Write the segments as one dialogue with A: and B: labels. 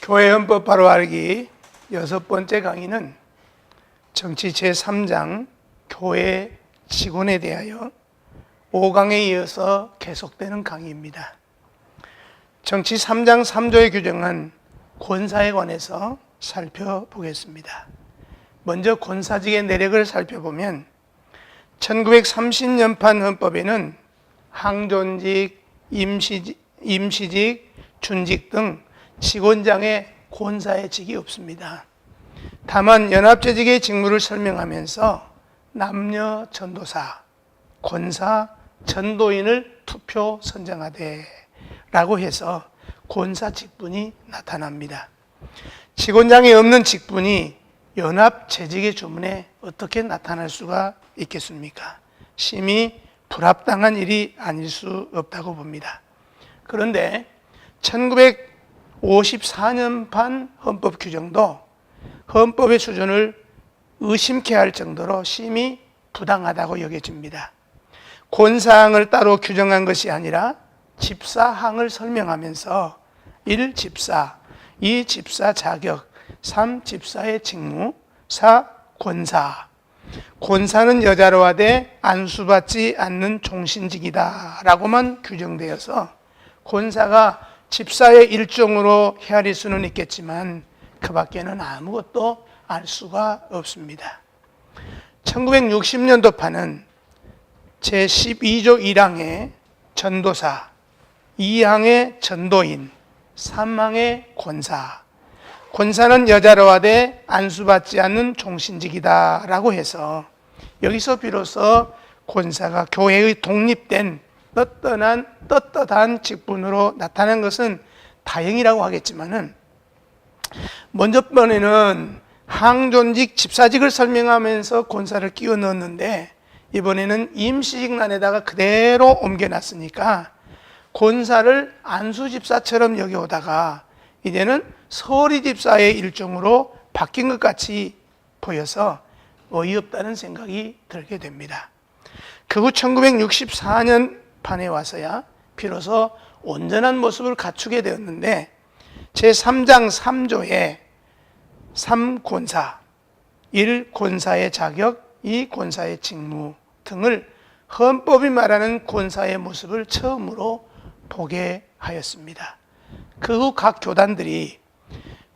A: 교회 헌법 바로 알기 6번째 강의는 정치 제3장 교회 직원에 대하여 5강에 이어서 계속되는 강의입니다. 정치 3장 3조에 규정한 권사에 관해서 살펴보겠습니다. 먼저 권사직의 내력을 살펴보면 1930년판 헌법에는 항존직, 임시직, 준직 등 직원장의 권사의 직이 없습니다. 다만 연합재직의 직무를 설명하면서 남녀 전도사, 권사, 전도인을 투표 선정하되 라고 해서 권사 직분이 나타납니다. 직원장이 없는 직분이 연합재직의 주문에 어떻게 나타날 수가 있겠습니까? 심히 불합당한 일이 아닐 수 없다고 봅니다. 그런데 1954년판 헌법 규정도 헌법의 수준을 의심케 할 정도로 심히 부당하다고 여겨집니다. 권사항을 따로 규정한 것이 아니라 집사항을 설명하면서 1. 집사, 2. 집사 자격, 3. 집사의 직무, 4. 권사. 권사는 여자로 하되 안수받지 않는 종신직이다 라고만 규정되어서 권사가 집사의 일종으로 헤아릴 수는 있겠지만 그 밖에는 아무것도 알 수가 없습니다. 1960년도판은 제12조 1항에 전도사, 2항에 전도인, 3항에 권사, 권사는 여자로 하되 안수받지 않는 종신직이다 라고 해서 여기서 비로소 권사가 교회의 독립된 떳떳한 직분으로 나타난 것은 다행이라고 하겠지만은 먼저 번에는 항존직, 집사직을 설명하면서 권사를 끼워 넣었는데 이번에는 임시직란에다가 그대로 옮겨놨으니까 권사를 안수집사처럼 여겨오다가 이제는 서리집사의 일종으로 바뀐 것 같이 보여서 어이없다는 생각이 들게 됩니다. 그 후 1964년 판에 와서야 비로소 온전한 모습을 갖추게 되었는데 제3장 3조에 3권사, 1. 권사의 자격, 2. 권사의 직무 등을 헌법이 말하는 권사의 모습을 처음으로 보게 하였습니다. 그 후 각 교단들이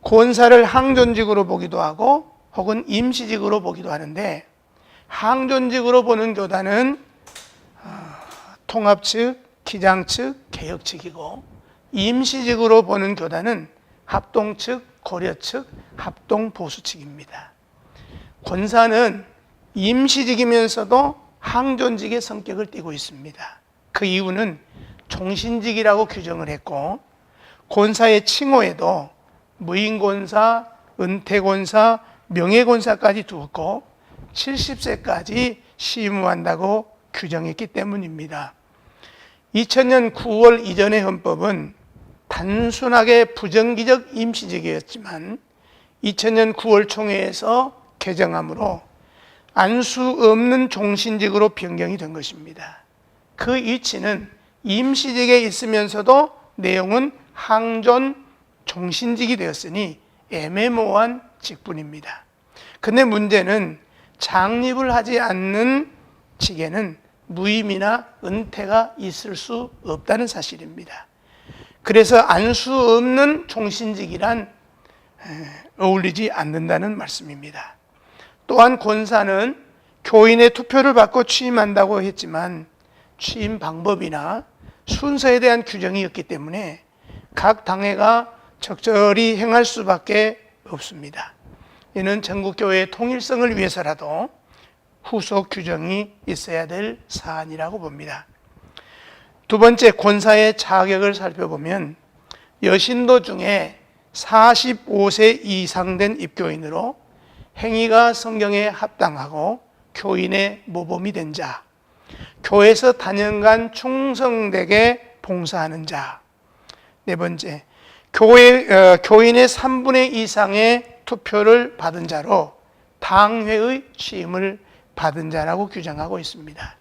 A: 권사를 항존직으로 보기도 하고 혹은 임시직으로 보기도 하는데 항존직으로 보는 교단은 통합 측, 기장 측, 개혁 측이고 임시직으로 보는 교단은 합동 측, 고려 측, 합동 보수 측입니다. 권사는 임시직이면서도 항존직의 성격을 띠고 있습니다. 그 이유는 종신직이라고 규정을 했고 권사의 칭호에도 무인권사, 은퇴권사, 명예권사까지 두었고 70세까지 시무한다고 규정했기 때문입니다. 2000년 9월 이전의 헌법은 단순하게 부정기적 임시직이었지만 2000년 9월 총회에서 개정함으로 안수 없는 종신직으로 변경이 된 것입니다. 그 이치는 임시직에 있으면서도 내용은 항존 종신직이 되었으니 애매모호한 직분입니다. 근데 문제는 창립을 하지 않는 직에는 무임이나 은퇴가 있을 수 없다는 사실입니다. 그래서 안수 없는 종신직이란 어울리지 않는다는 말씀입니다. 또한 권사는 교인의 투표를 받고 취임한다고 했지만 취임 방법이나 순서에 대한 규정이 없기 때문에 각 당회가 적절히 행할 수밖에 없습니다. 이는 전국교회의 통일성을 위해서라도 후속 규정이 있어야 될 사안이라고 봅니다. 두 번째, 권사의 자격을 살펴보면 여신도 중에 45세 이상 된 입교인으로 행위가 성경에 합당하고 교인의 모범이 된 자, 교회에서 단연간 충성되게 봉사하는 자. 네 번째, 교인의 3분의 2 이상의 투표를 받은 자로 당회의 취임을 받은 자라고 규정하고 있습니다.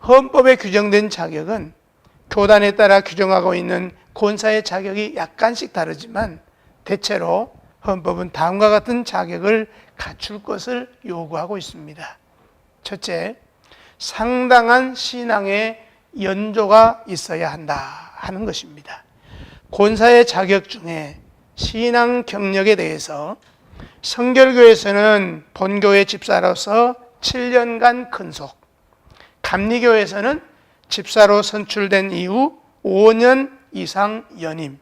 A: 헌법에 규정된 자격은 교단에 따라 규정하고 있는 권사의 자격이 약간씩 다르지만 대체로 헌법은 다음과 같은 자격을 갖출 것을 요구하고 있습니다. 첫째, 상당한 신앙의 연조가 있어야 한다 하는 것입니다. 권사의 자격 중에 신앙 경력에 대해서 성결교에서는 본교회 집사로서 7년간 근속, 감리교에서는 집사로 선출된 이후 5년 이상 연임,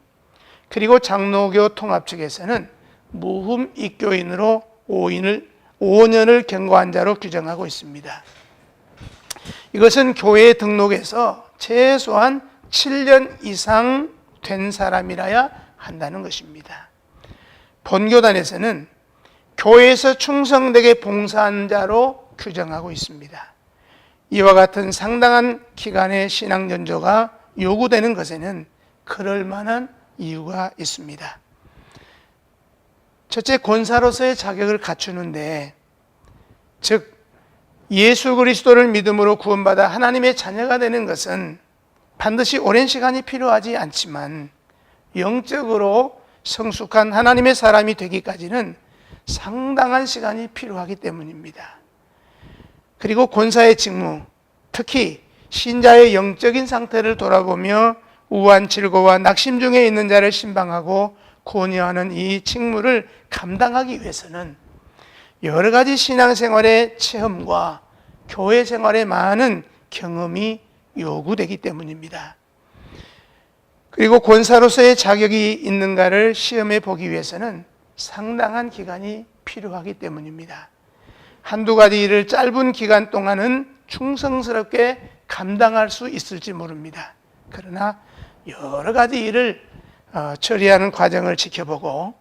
A: 그리고 장로교 통합 측에서는 무흠 입교인으로 5년을 경고한 자로 규정하고 있습니다. 이것은 교회 등록에서 최소한 7년 이상 된 사람이라야 한다는 것입니다. 본교단에서는 교회에서 충성되게 봉사한 자로 규정하고 있습니다. 이와 같은 상당한 기간의 신앙 연조가 요구되는 것에는 그럴 만한 이유가 있습니다. 첫째, 권사로서의 자격을 갖추는데, 즉 예수 그리스도를 믿음으로 구원받아 하나님의 자녀가 되는 것은 반드시 오랜 시간이 필요하지 않지만 영적으로 성숙한 하나님의 사람이 되기까지는 상당한 시간이 필요하기 때문입니다. 그리고 권사의 직무, 특히 신자의 영적인 상태를 돌아보며 우한 질고와 낙심 중에 있는 자를 신방하고 권유하는 이 직무를 감당하기 위해서는 여러 가지 신앙생활의 체험과 교회 생활의 많은 경험이 요구되기 때문입니다. 그리고 권사로서의 자격이 있는가를 시험해 보기 위해서는 상당한 기간이 필요하기 때문입니다. 한두 가지 일을 짧은 기간 동안은 충성스럽게 감당할 수 있을지 모릅니다. 그러나 여러 가지 일을 처리하는 과정을 지켜보고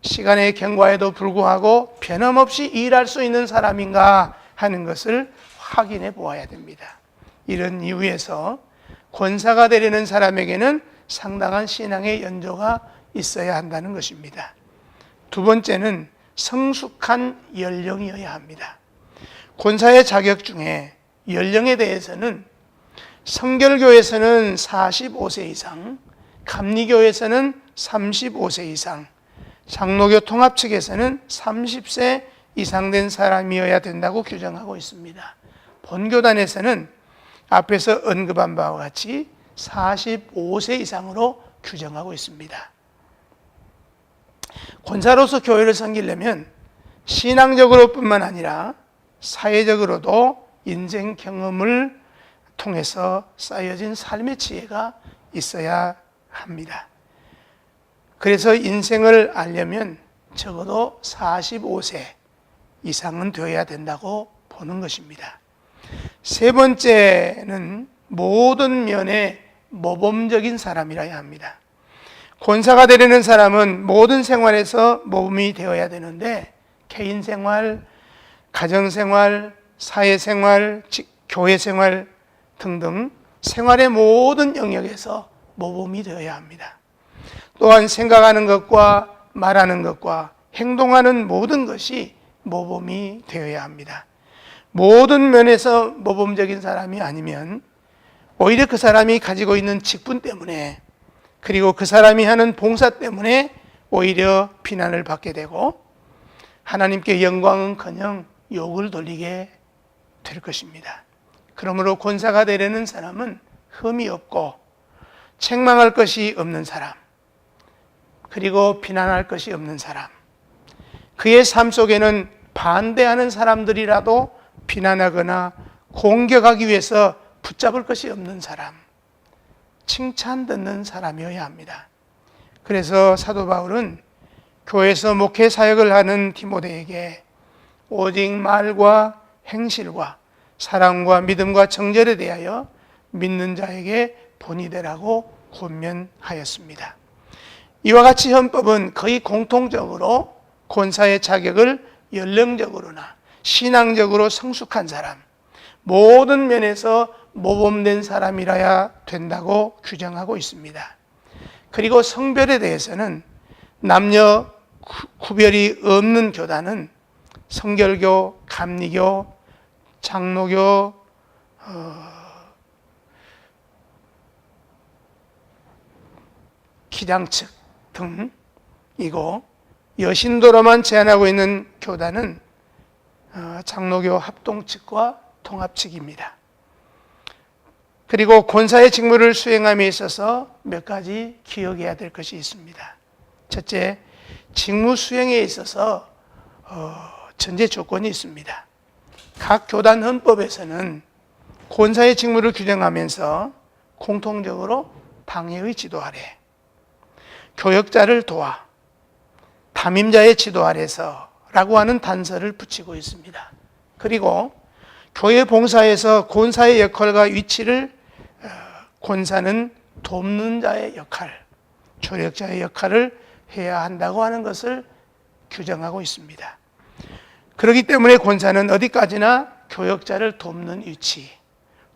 A: 시간의 경과에도 불구하고 변함없이 일할 수 있는 사람인가 하는 것을 확인해 보아야 됩니다. 이런 이유에서 권사가 되려는 사람에게는 상당한 신앙의 연조가 있어야 한다는 것입니다. 두 번째는 성숙한 연령이어야 합니다. 권사의 자격 중에 연령에 대해서는 성결교에서는 45세 이상, 감리교에서는 35세 이상, 장로교 통합 측에서는 30세 이상 된 사람이어야 된다고 규정하고 있습니다. 본교단에서는 앞에서 언급한 바와 같이 45세 이상으로 규정하고 있습니다. 권사로서 교회를 섬기려면 신앙적으로 뿐만 아니라 사회적으로도 인생 경험을 통해서 쌓여진 삶의 지혜가 있어야 합니다. 그래서 인생을 알려면 적어도 45세 이상은 되어야 된다고 보는 것입니다. 세 번째는 모든 면에 모범적인 사람이라야 합니다. 권사가 되려는 사람은 모든 생활에서 모범이 되어야 되는데 개인생활, 가정생활, 사회생활, 교회생활 등등 생활의 모든 영역에서 모범이 되어야 합니다. 또한 생각하는 것과 말하는 것과 행동하는 모든 것이 모범이 되어야 합니다. 모든 면에서 모범적인 사람이 아니면 오히려 그 사람이 가지고 있는 직분 때문에 그리고 그 사람이 하는 봉사 때문에 오히려 비난을 받게 되고 하나님께 영광은커녕 욕을 돌리게 될 것입니다. 그러므로 권사가 되려는 사람은 흠이 없고 책망할 것이 없는 사람, 그리고 비난할 것이 없는 사람, 그의 삶 속에는 반대하는 사람들이라도 비난하거나 공격하기 위해서 붙잡을 것이 없는 사람, 칭찬 듣는 사람이어야 합니다. 그래서 사도 바울은 교회에서 목회 사역을 하는 디모데에게 오직 말과 행실과 사랑과 믿음과 정절에 대하여 믿는 자에게 본이 되라고 권면하였습니다. 이와 같이 헌법은 거의 공통적으로 권사의 자격을 연령적으로나 신앙적으로 성숙한 사람, 모든 면에서 모범된 사람이라야 된다고 규정하고 있습니다. 그리고 성별에 대해서는 남녀 구별이 없는 교단은 성결교, 감리교, 장로교, 기장 측 등이고, 여신도로만 제한하고 있는 교단은 장로교 합동 측과 통합 측입니다. 그리고 권사의 직무를 수행함에 있어서 몇 가지 기억해야 될 것이 있습니다. 첫째, 직무 수행에 있어서 전제 조건이 있습니다. 각 교단 헌법에서는 권사의 직무를 규정하면서 공통적으로 당회의 지도 아래, 교역자를 도와, 담임자의 지도 아래서 라고 하는 단서를 붙이고 있습니다. 그리고 교회 봉사에서 권사의 역할과 위치를 권사는 돕는 자의 역할, 조력자의 역할을 해야 한다고 하는 것을 규정하고 있습니다. 그렇기 때문에 권사는 어디까지나 교역자를 돕는 위치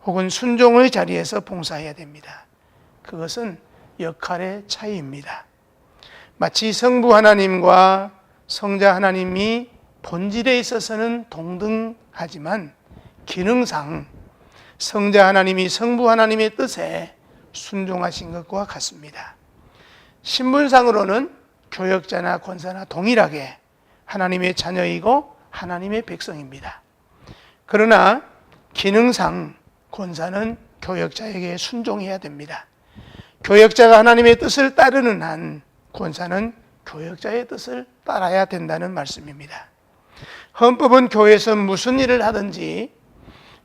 A: 혹은 순종의 자리에서 봉사해야 됩니다. 그것은 역할의 차이입니다. 마치 성부 하나님과 성자 하나님이 본질에 있어서는 동등하지만 기능상 성자 하나님이 성부 하나님의 뜻에 순종하신 것과 같습니다. 신분상으로는 교역자나 권사나 동일하게 하나님의 자녀이고 하나님의 백성입니다. 그러나 기능상 권사는 교역자에게 순종해야 됩니다. 교역자가 하나님의 뜻을 따르는 한 권사는 교역자의 뜻을 따라야 된다는 말씀입니다. 헌법은 교회에서 무슨 일을 하든지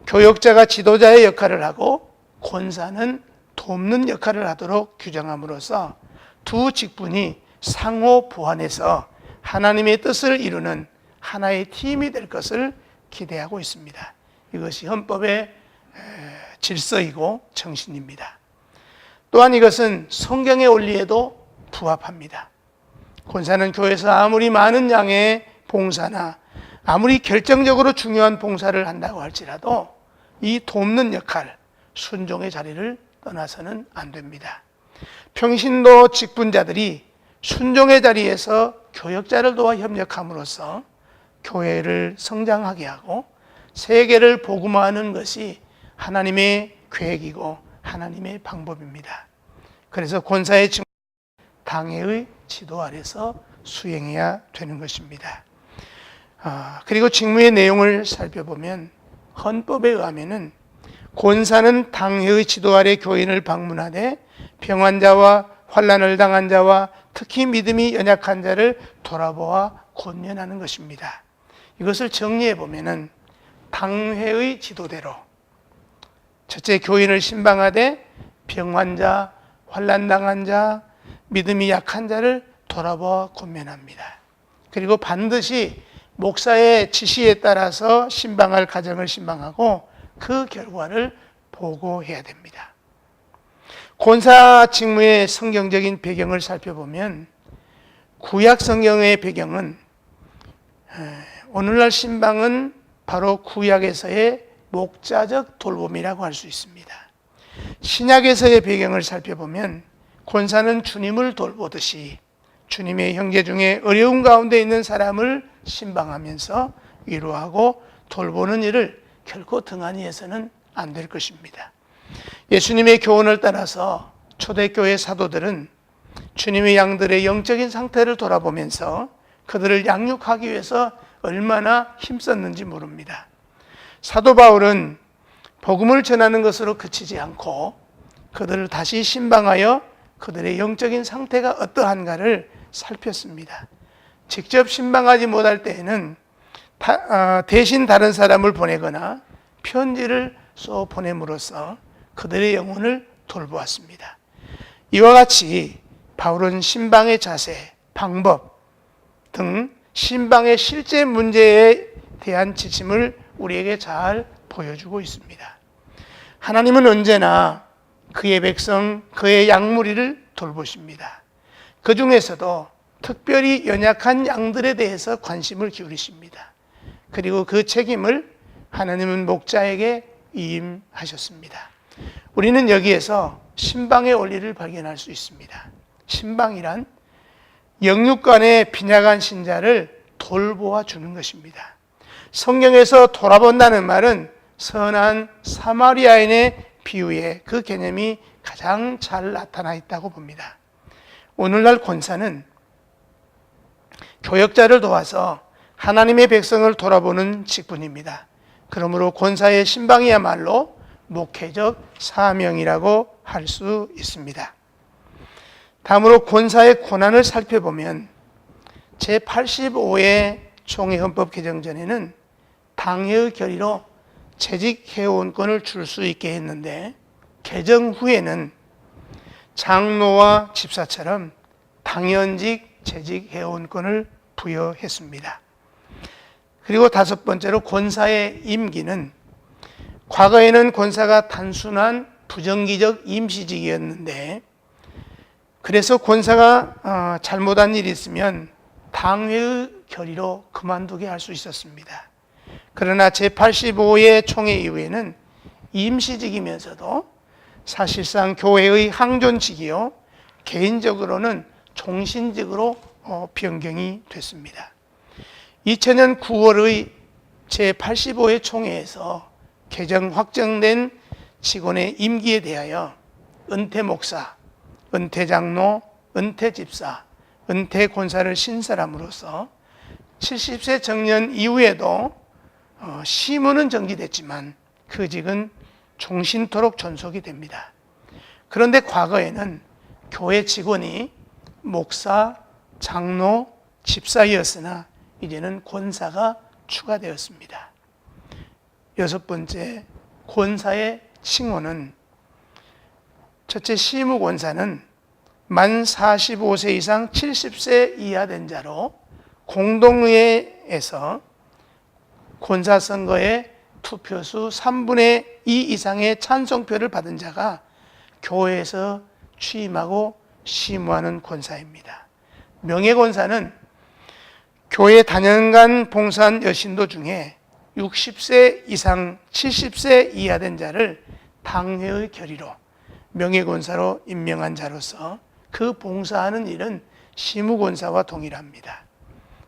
A: 교역자가 지도자의 역할을 하고 권사는 돕는 역할을 하도록 규정함으로써 두 직분이 상호 보완해서 하나님의 뜻을 이루는 하나의 팀이 될 것을 기대하고 있습니다. 이것이 헌법의 질서이고 정신입니다. 또한 이것은 성경의 원리에도 부합합니다. 권사는 교회에서 아무리 많은 양의 봉사나 아무리 결정적으로 중요한 봉사를 한다고 할지라도 이 돕는 역할, 순종의 자리를 떠나서는 안 됩니다. 평신도 직분자들이 순종의 자리에서 교역자를 도와 협력함으로써 교회를 성장하게 하고 세계를 복음화하는 것이 하나님의 계획이고 하나님의 방법입니다. 그래서 권사의 직무, 당회의 지도 아래서 수행해야 되는 것입니다. 그리고 직무의 내용을 살펴보면 헌법에 의하면은 권사는 당회의 지도 아래 교인을 방문하되 병환자와 환난을 당한 자와 특히 믿음이 연약한 자를 돌아보아 권면하는 것입니다. 이것을 정리해 보면은 당회의 지도대로 첫째, 교인을 신방하되 병환자, 환난 당한 자, 믿음이 약한 자를 돌아보아 권면합니다. 그리고 반드시 목사의 지시에 따라서 신방할 가정을 신방하고 그 결과를 보고해야 됩니다. 권사 직무의 성경적인 배경을 살펴보면 구약 성경의 배경은 오늘날 신방은 바로 구약에서의 목자적 돌봄이라고 할 수 있습니다. 신약에서의 배경을 살펴보면 권사는 주님을 돌보듯이 주님의 형제 중에 어려운 가운데 있는 사람을 신방하면서 위로하고 돌보는 일을 결코 등한히 해서는 안 될 것입니다. 예수님의 교훈을 따라서 초대교회 사도들은 주님의 양들의 영적인 상태를 돌아보면서 그들을 양육하기 위해서 얼마나 힘썼는지 모릅니다. 사도 바울은 복음을 전하는 것으로 그치지 않고 그들을 다시 신방하여 그들의 영적인 상태가 어떠한가를 살폈습니다. 직접 신방하지 못할 때에는 대신 다른 사람을 보내거나 편지를 써 보냄으로써 그들의 영혼을 돌보았습니다. 이와 같이 바울은 신방의 자세, 방법 등 신방의 실제 문제에 대한 지침을 우리에게 잘 보여주고 있습니다. 하나님은 언제나 그의 백성, 그의 양무리를 돌보십니다. 그 중에서도 특별히 연약한 양들에 대해서 관심을 기울이십니다. 그리고 그 책임을 하나님은 목자에게 위임하셨습니다. 우리는 여기에서 신방의 원리를 발견할 수 있습니다. 신방이란 영육간의 빈약한 신자를 돌보아 주는 것입니다. 성경에서 돌아본다는 말은 선한 사마리아인의 비유에 그 개념이 가장 잘 나타나 있다고 봅니다. 오늘날 권사는 교역자를 도와서 하나님의 백성을 돌아보는 직분입니다. 그러므로 권사의 신방이야말로 목회적 사명이라고 할 수 있습니다. 다음으로 권사의 권한을 살펴보면 제85회 총회헌법 개정 전에는 당회의 결의로 재직회원권을 줄 수 있게 했는데 개정 후에는 장로와 집사처럼 당연직 재직회원권을 부여했습니다. 그리고 다섯 번째로 권사의 임기는 과거에는 권사가 단순한 부정기적 임시직이었는데 그래서 권사가 잘못한 일이 있으면 당회의 결의로 그만두게 할 수 있었습니다. 그러나 제85회 총회 이후에는 임시직이면서도 사실상 교회의 항존직이요 개인적으로는 종신직으로 변경이 됐습니다. 2000년 9월의 제85회 총회에서 개정 확정된 직원의 임기에 대하여 은퇴 목사, 은퇴 장로, 은퇴 집사, 은퇴 권사를 신설함으로써 70세 정년 이후에도 시무는 정지됐지만 그 직은 종신토록 존속이 됩니다. 그런데 과거에는 교회 직원이 목사, 장로, 집사였으나 이제는 권사가 추가되었습니다. 여섯 번째, 권사의 칭호는 첫째, 시무권사는 만 45세 이상 70세 이하 된 자로 공동의회에서 권사 선거에 투표수 3분의 2 이상의 찬성표를 받은 자가 교회에서 취임하고 시무하는 권사입니다. 명예권사는 교회 단연간 봉사한 여신도 중에 60세 이상 70세 이하 된 자를 당회의 결의로 명예권사로 임명한 자로서 그 봉사하는 일은 시무권사와 동일합니다.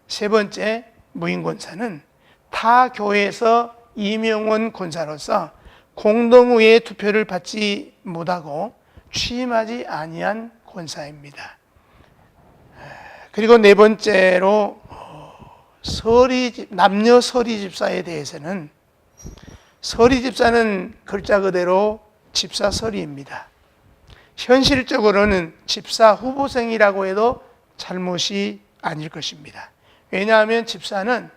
A: 세 번째, 무인권사는 타 교회에서 임용원 권사로서 공동의회 투표를 받지 못하고 취임하지 아니한 권사입니다. 그리고 네 번째로 남녀 서리집사에 대해서는 서리집사는 글자 그대로 집사 서리입니다. 현실적으로는 집사 후보생이라고 해도 잘못이 아닐 것입니다. 왜냐하면 집사는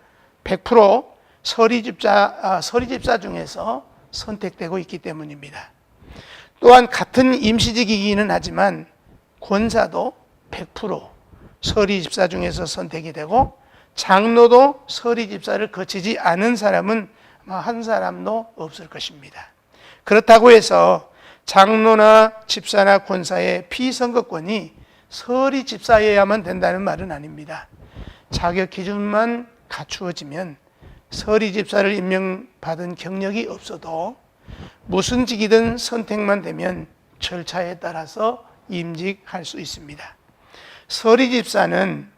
A: 100% 서리집사 중에서 선택되고 있기 때문입니다. 또한 같은 임시직이기는 하지만 권사도 100% 서리집사 중에서 선택이 되고 장로도 서리집사를 거치지 않은 사람은 한 사람도 없을 것입니다. 그렇다고 해서 장로나 집사나 권사의 피선거권이 서리집사여야만 된다는 말은 아닙니다. 자격 기준만 갖추어지면 서리집사를 임명받은 경력이 없어도 무슨 직이든 선택만 되면 절차에 따라서 임직할 수 있습니다. 서리집사는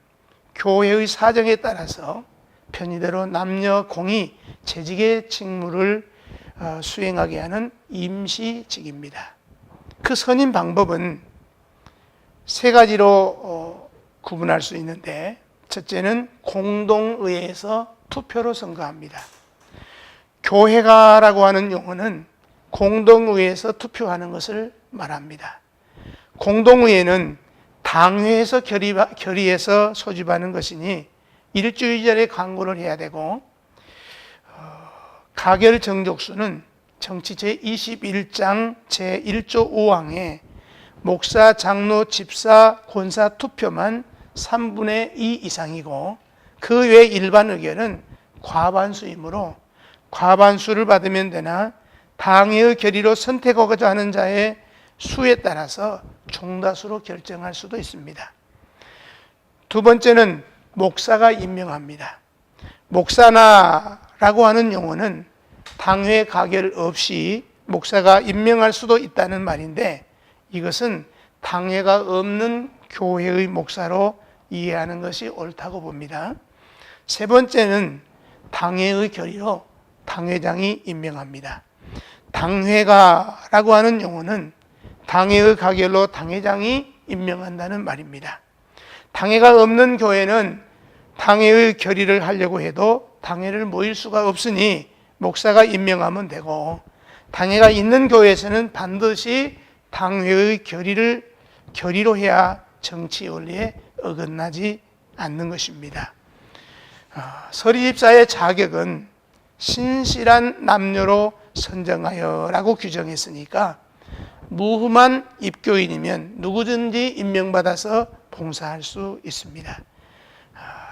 A: 교회의 사정에 따라서 편의대로 남녀 공이 재직의 직무를 수행하게 하는 임시직입니다. 그 선임 방법은 세 가지로 구분할 수 있는데 첫째는 공동의회에서 투표로 선거합니다. 교회가라고 하는 용어는 공동의회에서 투표하는 것을 말합니다. 공동의회는 당회에서 결의해서 소집하는 것이니 일주일 전에 광고를 해야 되고 가결 정족수는 정치 제21장 제1조 5항에 목사, 장로, 집사, 권사 투표만 3분의 2 이상이고 그 외 일반 의결은 과반수이므로 과반수를 받으면 되나 당회의 결의로 선택하고자 하는 자의 수에 따라서 종다수로 결정할 수도 있습니다. 두 번째는 목사가 임명합니다. 목사나라고 하는 용어는 당회 가결 없이 목사가 임명할 수도 있다는 말인데 이것은 당회가 없는 교회의 목사로 이해하는 것이 옳다고 봅니다. 세 번째는 당회의 결의로 당회장이 임명합니다. 당회가라고 하는 용어는 당회의 가결로 당회장이 임명한다는 말입니다. 당회가 없는 교회는 당회의 결의를 하려고 해도 당회를 모일 수가 없으니 목사가 임명하면 되고, 당회가 있는 교회에서는 반드시 당회의 결의로 해야 정치 원리에 어긋나지 않는 것입니다. 서리집사의 자격은 신실한 남녀로 선정하여라고 규정했으니까 무흠한 입교인이면 누구든지 임명받아서 봉사할 수 있습니다.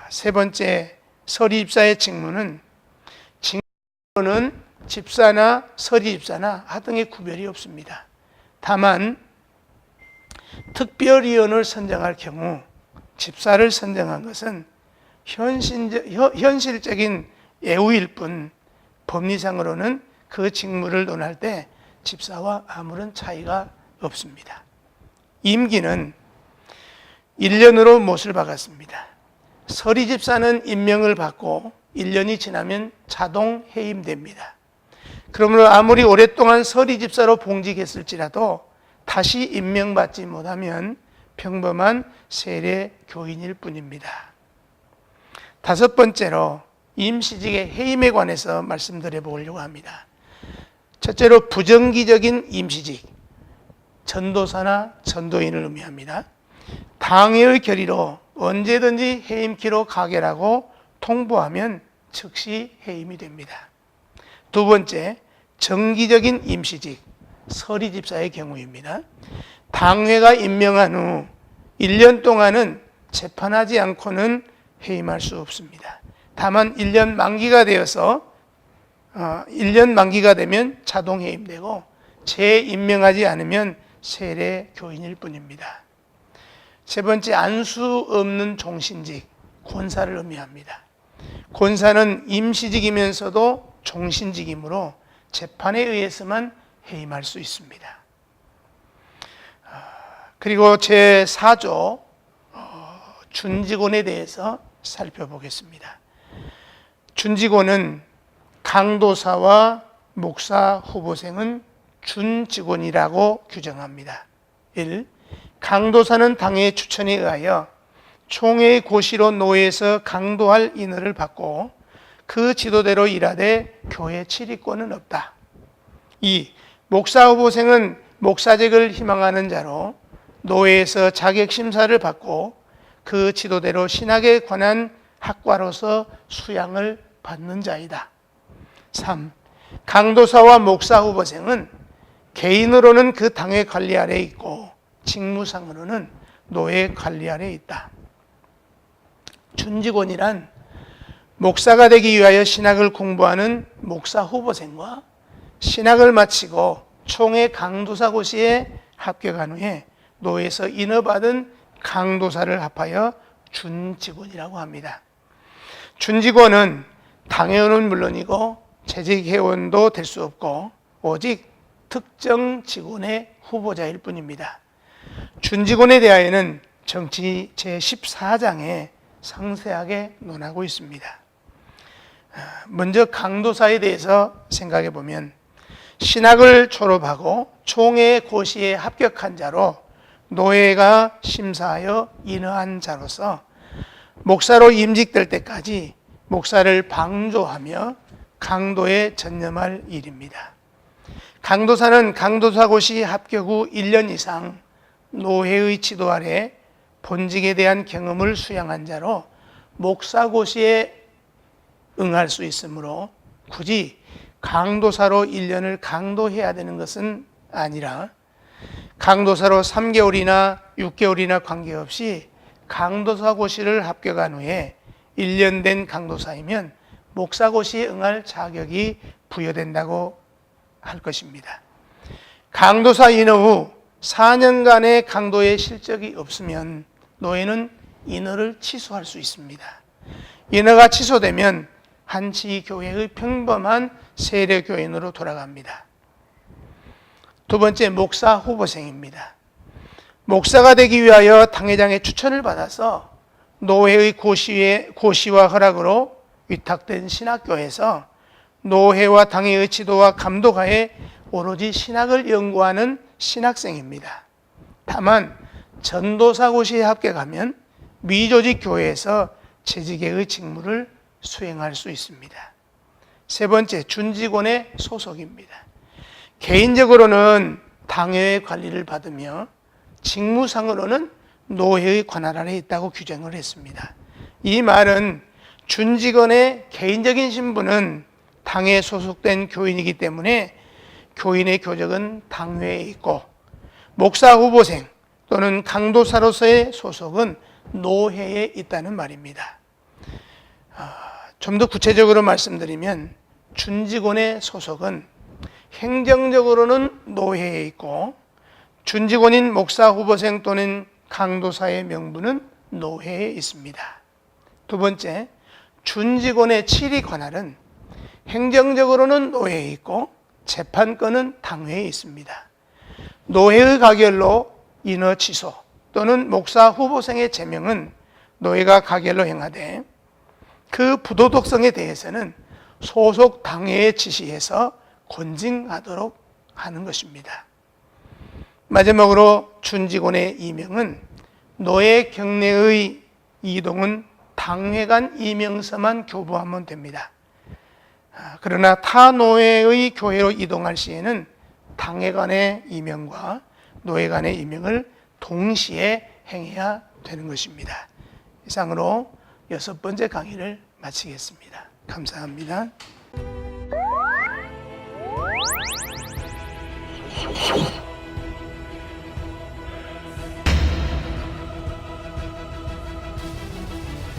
A: 세 번째, 서리집사의 직무는 집사나 서리집사나 하등의 구별이 없습니다. 다만 특별위원을 선정할 경우 집사를 선정한 것은 현실적인 예우일 뿐, 법리상으로는 그 직무를 논할 때 집사와 아무런 차이가 없습니다. 임기는 1년으로 못을 박았습니다. 서리집사는 임명을 받고 1년이 지나면 자동 해임됩니다. 그러므로 아무리 오랫동안 서리집사로 봉직했을지라도 다시 임명받지 못하면 평범한 세례 교인일 뿐입니다. 다섯 번째로 임시직의 해임에 관해서 말씀드려 보려고 합니다. 첫째로 부정기적인 임시직, 전도사나 전도인을 의미합니다. 당회의 결의로 언제든지 해임키로 가결하고 통보하면 즉시 해임이 됩니다. 두 번째, 정기적인 임시직, 서리집사의 경우입니다. 당회가 임명한 후 1년 동안은 재판하지 않고는 해임할 수 없습니다. 다만 1년 만기가 되면 자동 해임되고 재임명하지 않으면 세례 교인일 뿐입니다. 세 번째, 안수 없는 종신직, 권사를 의미합니다. 권사는 임시직이면서도 종신직이므로 재판에 의해서만 해임할 수 있습니다. 그리고 제4조 준직원에 대해서 살펴보겠습니다. 준직원은 강도사와 목사 후보생은 준직원이라고 규정합니다. 1. 강도사는 당의 추천에 의하여 총회의 고시로 노예에서 강도할 인허를 받고 그 지도대로 일하되 교회 출입권은 없다. 2. 목사 후보생은 목사직을 희망하는 자로 노예에서 자격심사를 받고 그 지도대로 신학에 관한 학과로서 수양을 받는 자이다. 3. 강도사와 목사 후보생은 개인으로는 그 당의 관리 아래에 있고 직무상으로는 노예 관리 아래에 있다. 준직원이란 목사가 되기 위하여 신학을 공부하는 목사 후보생과 신학을 마치고 총회 강도사 고시에 합격한 후에 노예에서 인허받은 강도사를 합하여 준직원이라고 합니다. 준직원은 당회원은 물론이고 재직 회원도 될 수 없고 오직 특정 직원의 후보자일 뿐입니다. 준직원에 대하여는 정치 제14장에 상세하게 논하고 있습니다. 먼저 강도사에 대해서 생각해 보면 신학을 졸업하고 총회 고시에 합격한 자로 노예가 심사하여 인허한 자로서 목사로 임직될 때까지 목사를 방조하며 강도에 전념할 일입니다. 강도사는 강도사 고시 합격 후 1년 이상 노회의 지도 아래 본직에 대한 경험을 수양한 자로 목사 고시에 응할 수 있으므로 굳이 강도사로 1년을 강도해야 되는 것은 아니라 강도사로 3개월이나 6개월이나 관계없이 강도사 고시를 합격한 후에 1년 된 강도사이면 목사 고시에 응할 자격이 부여된다고 할 것입니다. 강도사 인허 후 4년간의 강도의 실적이 없으면 노예는 인허를 취소할 수 있습니다. 인허가 취소되면 한치 교회의 평범한 세례 교인으로 돌아갑니다. 두 번째, 목사 후보생입니다. 목사가 되기 위하여 당회장의 추천을 받아서 노회의 고시와 허락으로 위탁된 신학교에서 노회와 당회의 지도와 감독하에 오로지 신학을 연구하는 신학생입니다. 다만 전도사고시에 합격하면 미조직 교회에서 재직의 직무를 수행할 수 있습니다. 세 번째, 준직원의 소속입니다. 개인적으로는 당회의 관리를 받으며 직무상으로는 노회의 관할 아래 있다고 규정을 했습니다. 이 말은 준직원의 개인적인 신분은 당회에 소속된 교인이기 때문에 교인의 교적은 당회에 있고 목사 후보생 또는 강도사로서의 소속은 노회에 있다는 말입니다. 좀 더 구체적으로 말씀드리면 준직원의 소속은 행정적으로는 노회에 있고 준직원인 목사 후보생 또는 강도사의 명부는 노회에 있습니다. 두 번째, 준직원의 치리 관할은 행정적으로는 노회에 있고 재판권은 당회에 있습니다. 노회의 가결로 인허 취소 또는 목사 후보생의 제명은 노회가 가결로 행하되 그 부도덕성에 대해서는 소속 당회에 지시해서 권징하도록 하는 것입니다. 마지막으로 준직원의 임명은 노회 경내의 이동은 당회 간 임명서만 교부하면 됩니다. 그러나 타 노회의 교회로 이동할 시에는 당회 간의 임명과 노회 간의 임명을 동시에 행해야 되는 것입니다. 이상으로 6번째 강의를 마치겠습니다. 감사합니다.